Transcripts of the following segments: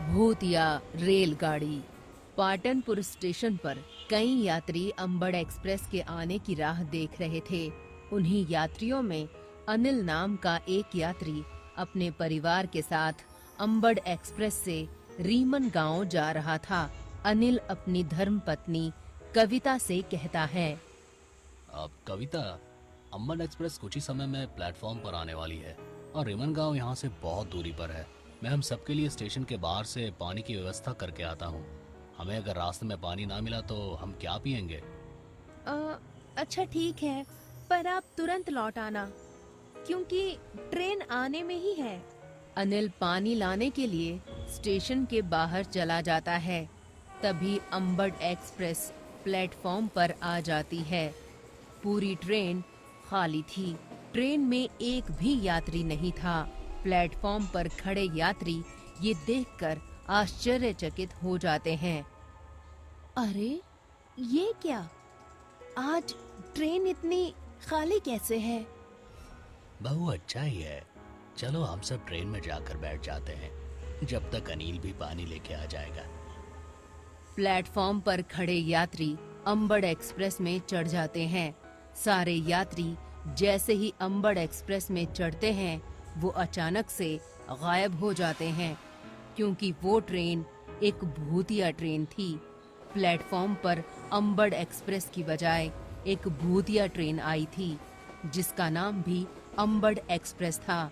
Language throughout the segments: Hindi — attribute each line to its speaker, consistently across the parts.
Speaker 1: भूतिया रेलगाड़ी। पाटनपुर स्टेशन पर कई यात्री अंबड़ एक्सप्रेस के आने की राह देख रहे थे। उन्हीं यात्रियों में अनिल नाम का एक यात्री अपने परिवार के साथ अंबड़ एक्सप्रेस से रीमन गांव जा रहा था। अनिल अपनी धर्मपत्नी कविता से कहता है,
Speaker 2: अब कविता, अम्बन एक्सप्रेस कुछ ही समय में प्लेटफॉर्म पर आने वाली है और रिमन गांव यहाँ से बहुत दूरी पर है। मैं हम सबके लिए स्टेशन के बाहर से पानी की व्यवस्था करके आता हूँ। हमें अगर रास्ते में पानी ना मिला तो हम क्या पियेंगे?
Speaker 1: अच्छा ठीक है, पर आप तुरंत लौट आना क्योंकि ट्रेन आने में ही है। अनिल पानी लाने के लिए स्टेशन के बाहर चला जाता है। तभी अंबड़ एक्सप्रेस प्लेटफॉर्म पर आ जाती है। पूरी ट्रेन खाली थी। ट्रेन में एक भी यात्री नहीं था। प्लेटफॉर्म पर खड़े यात्री ये देखकर आश्चर्यचकित हो जाते हैं। अरे ये क्या, आज ट्रेन इतनी खाली कैसे है?
Speaker 2: बहु अच्छा ही है। चलो हम सब ट्रेन में जाकर बैठ जाते हैं जब तक अनिल भी पानी लेके आ जाएगा।
Speaker 1: प्लेटफॉर्म पर खड़े यात्री अंबड़ एक्सप्रेस में चढ़ जाते हैं। सारे यात्री जैसे ही अंबड़ एक्सप्रेस में चढ़ते हैं वो अचानक से गायब हो जाते हैं क्योंकि वो ट्रेन एक भूतिया ट्रेन थी। प्लेटफॉर्म पर अंबड़ एक्सप्रेस की बजाय एक भूतिया ट्रेन आई थी जिसका नाम भी अंबड़ एक्सप्रेस था।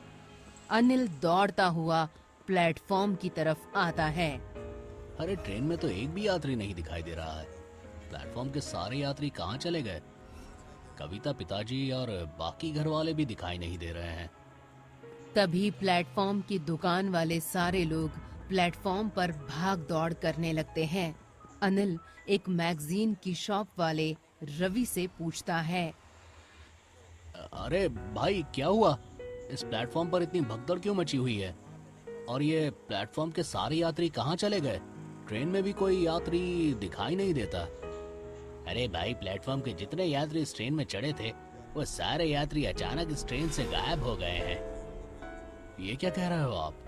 Speaker 1: अनिल दौड़ता हुआ प्लेटफॉर्म की तरफ आता है।
Speaker 2: अरे ट्रेन में तो एक भी यात्री नहीं दिखाई दे रहा है। प्लेटफॉर्म के सारे यात्री कहाँ चले गए? कविता, पिताजी और बाकी घर वाले भी दिखाई नहीं दे रहे हैं।
Speaker 1: तभी प्लेटफॉर्म की दुकान वाले सारे लोग प्लेटफॉर्म पर भाग दौड़ करने लगते हैं। अनिल एक मैगजीन की शॉप वाले रवि से पूछता है,
Speaker 2: अरे भाई क्या हुआ? इस प्लेटफॉर्म पर इतनी भगदड़ क्यों मची हुई है? और ये प्लेटफॉर्म के सारे यात्री कहाँ चले गए? ट्रेन में भी कोई यात्री दिखाई नहीं देता। अरे भाई, प्लेटफॉर्म के जितने यात्री इस ट्रेन में चढ़े थे वो सारे यात्री अचानक इस ट्रेन से गायब हो गए हैं। ये क्या कह रहे हो आप?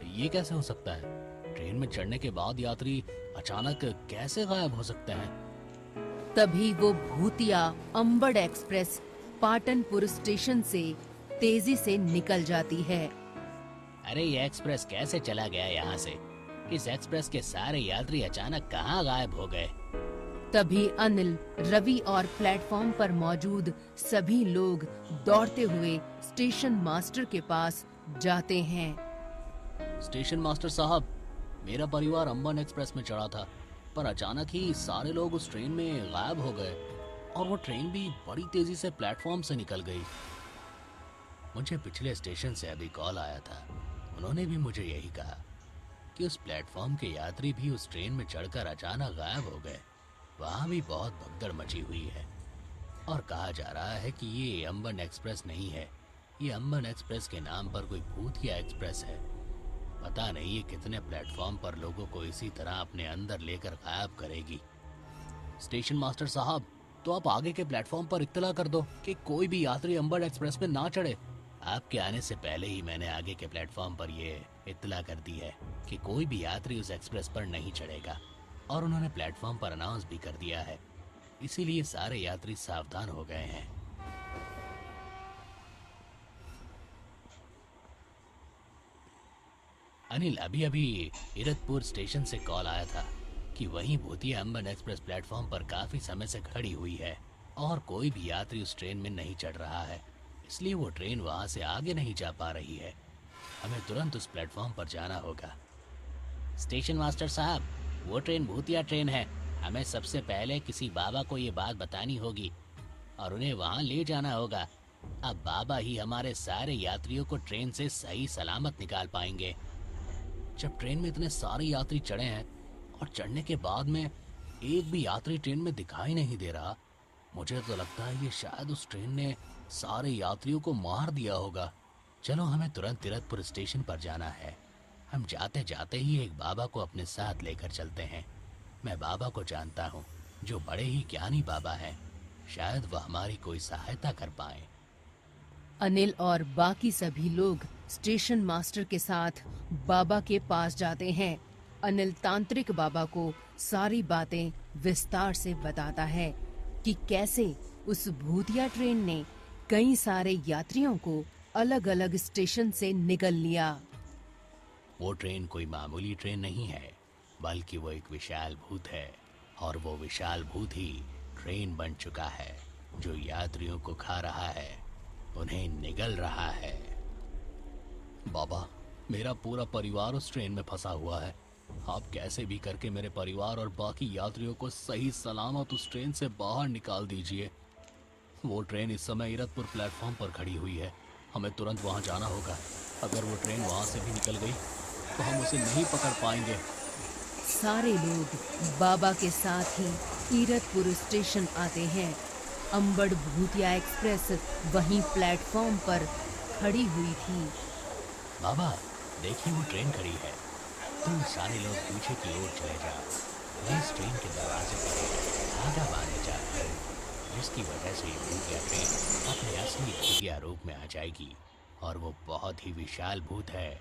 Speaker 2: ये कैसे हो सकता है? ट्रेन में चढ़ने के बाद यात्री अचानक कैसे गायब हो सकते हैं?
Speaker 1: तभी वो भूतिया अंबड़ एक्सप्रेस पाटनपुर स्टेशन से तेजी से निकल जाती है।
Speaker 2: अरे ये एक्सप्रेस कैसे चला गया यहाँ से? इस एक्सप्रेस के सारे यात्री अचानक कहाँ गायब हो गए?
Speaker 1: तभी अनिल, रवि और प्लेटफॉर्म पर मौजूद सभी लोग दौड़ते हुए स्टेशन मास्टर के पास जाते हैं।
Speaker 2: स्टेशन मास्टर साहब, मेरा परिवार अंबन एक्सप्रेस में चढ़ा था पर अचानक ही सारे लोग उस ट्रेन में गायब हो गए और वो ट्रेन भी बड़ी तेजी से प्लेटफॉर्म से निकल गई। मुझे पिछले स्टेशन से अभी कॉल आया था। उन्होंने भी मुझे यही कहा कि उस प्लेटफॉर्म के यात्री भी उस ट्रेन में चढ़कर अचानक गायब हो गए। वहाँ भी बहुत भगदड़ मची हुई है और कहा जा रहा है कि ये अंबन एक्सप्रेस नहीं है, ये अंबन एक्सप्रेस के नाम पर कोई भूतिया एक्सप्रेस है। पता नहीं ये कितने प्लेटफॉर्म पर लोगों को इसी तरह अपने अंदर लेकर गायब करेगी। स्टेशन मास्टर साहब, तो आप आगे के प्लेटफॉर्म पर इत्तला कर दो कि कोई भी यात्री अंबड़ एक्सप्रेस में ना चढ़े। आपके आने से पहले ही मैंने आगे के प्लेटफॉर्म पर ये इत्तला कर दी है कि कोई भी यात्री उस एक्सप्रेस पर नहीं चढ़ेगा और उन्होंने प्लेटफॉर्म पर अनाउंस भी कर दिया है। इसीलिए सारे यात्री सावधान हो गए हैं। अनिल, अभी अभी इरतपुर स्टेशन से कॉल आया था कि वहीं भूतिया अंबन एक्सप्रेस प्लेटफॉर्म पर काफी समय से खड़ी हुई है और कोई भी यात्री उस ट्रेन में नहीं चढ़ रहा है, इसलिए वो ट्रेन वहां से आगे नहीं जा पा रही है। हमें तुरंत उस प्लेटफॉर्म पर जाना होगा। स्टेशन मास्टर साहब, वो ट्रेन भूतिया ट्रेन है। हमें सबसे पहले किसी बाबा को ये बात बतानी होगी और उन्हें वहां ले जाना होगा। अब बाबा ही हमारे सारे यात्रियों को ट्रेन से सही सलामत निकाल पाएंगे। जब ट्रेन में इतने सारे यात्री चढ़े हैं और चढ़ने के बाद में एक भी यात्री ट्रेन में दिखाई नहीं दे रहा, मुझे तो लगता है ये शायद उस ट्रेन ने सारे यात्रियों को मार दिया होगा। चलो हमें तुरंत तिरथपुर स्टेशन पर जाना है। हम जाते जाते ही एक बाबा को अपने साथ लेकर चलते हैं। मैं बाबा को जानता हूँ, जो बड़े ही ज्ञानी बाबा हैं। शायद वह हमारी कोई सहायता कर पाए।
Speaker 1: अनिल और बाकी सभी लोग स्टेशन मास्टर के साथ बाबा के पास जाते हैं। अनिल तांत्रिक बाबा को सारी बातें विस्तार से बताता है कि कैसे उस भूतिया ट्रेन ने कई सारे यात्रियों को अलग अलग स्टेशन से निगल लिया।
Speaker 2: वो ट्रेन कोई मामूली ट्रेन नहीं है, बल्कि वो एक विशाल भूत है, और वो विशाल भूत ही ट्रेन बन चुका है, जो यात्रियों को खा रहा है, उन्हें निगल रहा है। बाबा, मेरा पूरा परिवार उस ट्रेन में फंसा हुआ है। आप कैसे भी करके मेरे परिवार और बाकी यात्रियों को सही सलामत उस ट्रेन से बाहर निकाल दीजिए। वो ट्रेन इस समय इरतपुर प्लेटफॉर्म पर खड़ी हुई है। हमें तुरंत वहां जाना होगा। अगर वो ट्रेन वहां से भी निकल गई तो हम उसे नहीं पकड़ पाएंगे।
Speaker 1: सारे लोग बाबा के साथ ही इरतपुर स्टेशन आते हैं। अंबड़ भूतिया एक्सप्रेस वहीं प्लेटफॉर्म पर खड़ी हुई थी।
Speaker 2: बाबा, देखिए वो ट्रेन खड़ी है। तुम सारे लोग पीछे की ओर चले जाओ। मैं इस ट्रेन के दरवाजे पर धागा बांधने जा रहा हूँ, जिसकी वजह से ये भूतिया ट्रेन अपने असली भूतिया रूप में आ जाएगी। और वो बहुत ही विशाल भूत है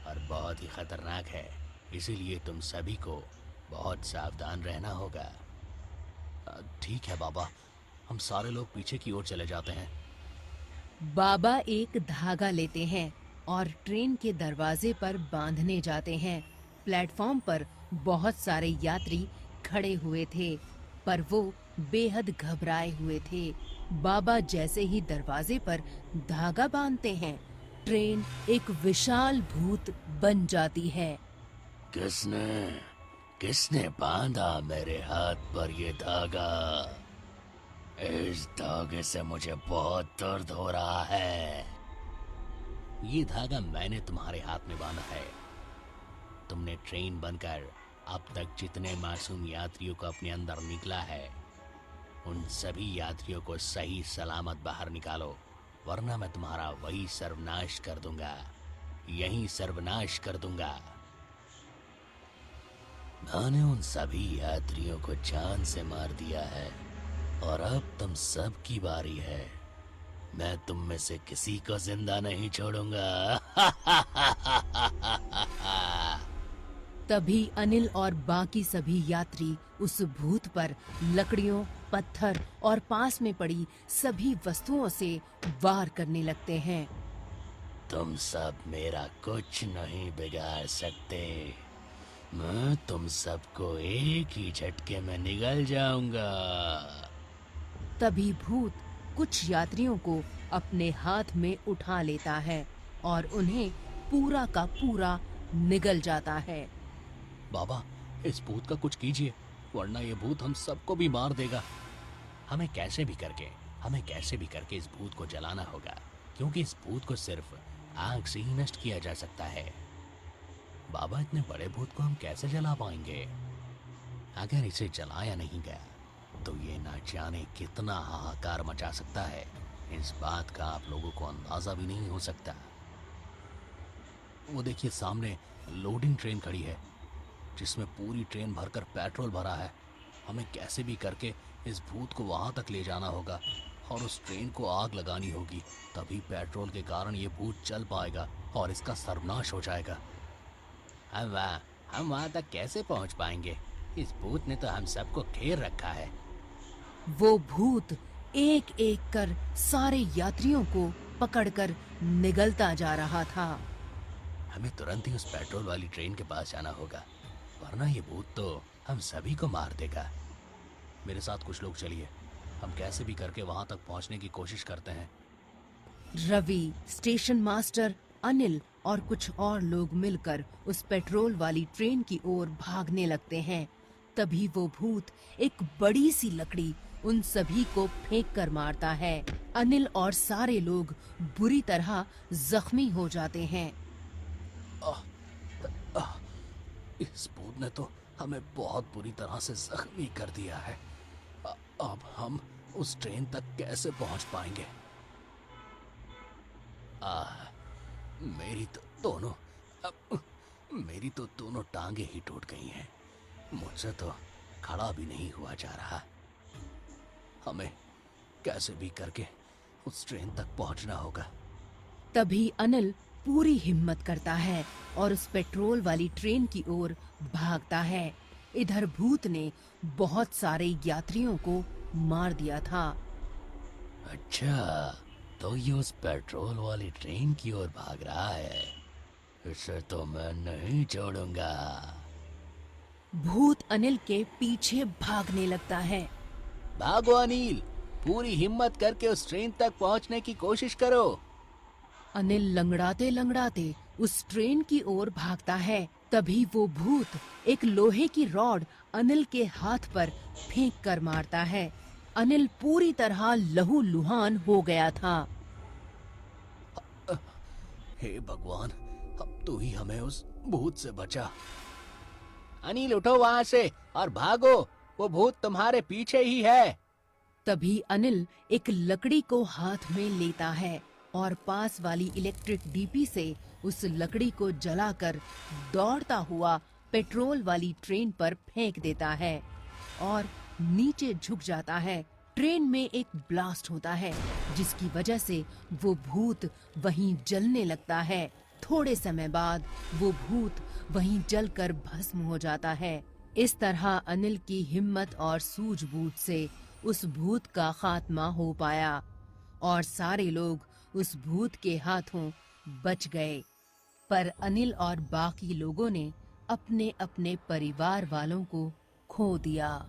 Speaker 2: और बहुत ही खतरनाक है, इसीलिए तुम सभी को बहुत सावधान रहना होगा। ठीक है बाबा, हम सारे लोग पीछे की ओर चले जाते हैं।
Speaker 1: बाबा एक धागा लेते हैं और ट्रेन के दरवाजे पर बांधने जाते हैं। प्लेटफॉर्म पर बहुत सारे यात्री खड़े हुए थे, पर वो बेहद घबराए हुए थे। बाबा जैसे ही दरवाजे पर धागा बांधते हैं, ट्रेन एक विशाल भूत बन जाती है।
Speaker 2: किसने किसने बांधा मेरे हाथ पर ये धागा? इस धागे से मुझे बहुत दर्द हो रहा है। ये धागा मैंने तुम्हारे हाथ में बांधा है। तुमने ट्रेन बनकर अब तक जितने मासूम यात्रियों को अपने अंदर निकला है, उन सभी यात्रियों को सही सलामत बाहर निकालो, वरना मैं तुम्हारा वही सर्वनाश कर दूंगा। यही सर्वनाश कर दूंगा। मैंने उन सभी यात्रियों को जान से मार दिया है और अब तुम सब की बारी है। मैं तुम में से किसी को जिंदा नहीं छोड़ूंगा।
Speaker 1: तभी अनिल और बाकी सभी यात्री उस भूत पर लकड़ियों, पत्थर और पास में पड़ी सभी वस्तुओं से वार करने लगते हैं।
Speaker 2: तुम सब मेरा कुछ नहीं बिगाड़ सकते। मैं तुम सबको एक ही झटके में निगल जाऊंगा।
Speaker 1: तभी भूत कुछ यात्रियों को अपने हाथ में उठा लेता है और उन्हें पूरा का पूरा निगल जाता है।
Speaker 2: बाबा, इस भूत का कुछ कीजिए, वरना ये भूत हम सबको भी मार देगा। हमें कैसे भी करके इस भूत को जलाना होगा, क्योंकि इस भूत को सिर्फ आग से ही नष्ट किया जा सकता है। बाबा, इतने बड़े भूत को हम कैसे जला पाएंगे? अगर इसे जलाया नहीं गया तो ये ना जाने कितना हाहाकार मचा सकता है। इस बात का आप लोगों को अंदाजा भी नहीं हो सकता। वो देखिए, सामने लोडिंग ट्रेन खड़ी है, जिसमें पूरी ट्रेन भरकर पेट्रोल भरा है। हमें कैसे भी करके इस भूत को वहां तक ले जाना होगा और उस ट्रेन को आग लगानी होगी। तभी पेट्रोल के कारण ये भूत चल पाएगा और इसका सर्वनाश हो जाएगा। हम वहां तक कैसे पहुंच पाएंगे? इस भूत ने तो हम सबको घेर रखा है।
Speaker 1: वो भूत एक एक कर सारे यात्रियों को पकड़कर निगलता जा रहा था।
Speaker 2: हमें तुरंत ही उस पेट्रोल वाली ट्रेन के पास जाना होगा, वरना ये भूत तो हम सभी को मार देगा। मेरे साथ कुछ लोग चलिए, हम कैसे भी करके वहां तक पहुंचने की कोशिश करते हैं।
Speaker 1: रवि, स्टेशन मास्टर, अनिल और कुछ और लोग मिलकर उस पेट्रोल वाली ट्रेन की ओर भागने लगते हैं। तभी वो भूत एक बड़ी सी लकड़ी उन सभी को फेंक कर मारता है। अनिल और सारे लोग बुरी तरह जख्मी हो जाते हैं।
Speaker 2: इस भूत ने तो हमें बहुत बुरी तरह से जख्मी कर दिया है। अब हम उस ट्रेन तक कैसे पहुंच पाएंगे? मेरी तो दोनों टांगे ही टूट गई हैं। मुझसे तो खड़ा भी नहीं हुआ जा रहा। हमें कैसे भी करके उस ट्रेन तक पहुंचना होगा।
Speaker 1: तभी अनिल पूरी हिम्मत करता है और उस पेट्रोल वाली ट्रेन की ओर भागता है। इधर भूत ने बहुत सारे यात्रियों को मार दिया था।
Speaker 2: अच्छा, तो ये उस पेट्रोल वाली ट्रेन की ओर भाग रहा है। इसे तो मैं नहीं छोड़ूंगा।
Speaker 1: भूत अनिल के पीछे भागने लगता है।
Speaker 2: भागो अनिल, पूरी हिम्मत करके उस ट्रेन तक पहुंचने की कोशिश करो।
Speaker 1: अनिल लंगड़ाते लंगड़ाते उस ट्रेन की ओर भागता है। तभी वो भूत एक लोहे की रॉड अनिल के हाथ पर फेंक कर मारता है। अनिल पूरी तरह लहूलुहान हो गया था।
Speaker 2: हे भगवान, अब तू ही हमें उस भूत से बचा। अनिल उठो वहां से और भागो, वो भूत तुम्हारे पीछे ही है।
Speaker 1: तभी अनिल एक लकड़ी को हाथ में लेता है और पास वाली इलेक्ट्रिक डीपी से उस लकड़ी को जलाकर दौड़ता हुआ पेट्रोल वाली ट्रेन पर फेंक देता है और नीचे झुक जाता है। ट्रेन में एक ब्लास्ट होता है जिसकी वजह से वो भूत वहीं जलने लगता है। थोड़े समय बाद वो भूत वहीं जलकर भस्म हो जाता है। इस तरह अनिल की हिम्मत और सूझबूझ से उस भूत का खात्मा हो पाया और सारे लोग उस भूत के हाथों बच गए। पर अनिल और बाकी लोगों ने अपने अपने परिवार वालों को खो दिया।